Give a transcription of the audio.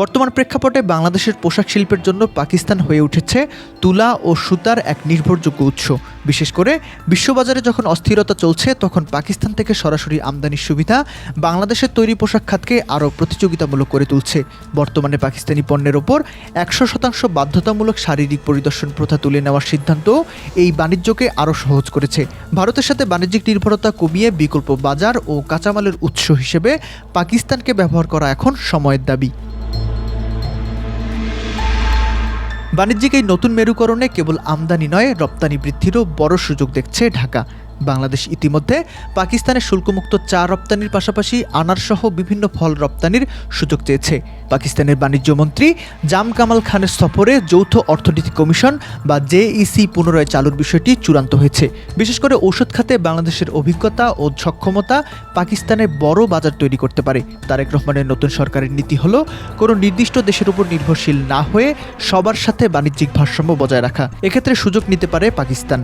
বর্তমান প্রেক্ষাপটে বাংলাদেশের পোশাক শিল্পের জন্য পাকিস্তান হয়ে উঠেছে তুলা ও সুতার এক নির্ভরযোগ্য উৎস। বিশেষ করে বিশ্ববাজারে যখন অস্থিরতা চলছে, তখন পাকিস্তান থেকে সরাসরি আমদানির সুবিধা বাংলাদেশের তৈরি পোশাক খাতকে আরও প্রতিযোগিতামূলক করে তুলছে। বর্তমানে পাকিস্তানি পণ্যের ওপর 100% বাধ্যতামূলক শারীরিক পরিদর্শন প্রথা তুলে নেওয়ার সিদ্ধান্ত এই বাণিজ্যকে আরও সহজ করেছে। ভারতের সাথে বাণিজ্যিক নির্ভরতা কমিয়ে বিকল্প বাজার ও কাঁচামালের উৎস হিসেবে পাকিস্তানকে ব্যবহার করা এখন সময়ের দাবি। বাণিজ্যিক এই নতুন মেরুকরণে কেবল আমদানি নয়, রপ্তানি বৃদ্ধিরও বড় সুযোগ দেখছে ঢাকা। বাংলাদেশ ইতিমধ্যে পাকিস্তানের শুল্কমুক্ত চা রপ্তানির পাশাপাশি আনারসহ বিভিন্ন ফল রপ্তানির সুযোগ চেয়েছে। পাকিস্তানের বাণিজ্য মন্ত্রী জাম কামাল খানের সফরে যৌথ অর্থনীতি কমিশন বা জেইসি পুনরায় চালুর বিষয়টি চূড়ান্ত হয়েছে। বিশেষ করে ঔষধ খাতে বাংলাদেশের অভিজ্ঞতা ও সক্ষমতা পাকিস্তানে বড় বাজার তৈরি করতে পারে। তারেক রহমানের নতুন সরকারের নীতি হলো কোনো নির্দিষ্ট দেশের উপর নির্ভরশীল না হয়ে সবার সাথে বাণিজ্যিক ভারসাম্য বজায় রাখা। এক্ষেত্রে সুযোগ নিতে পারে পাকিস্তান।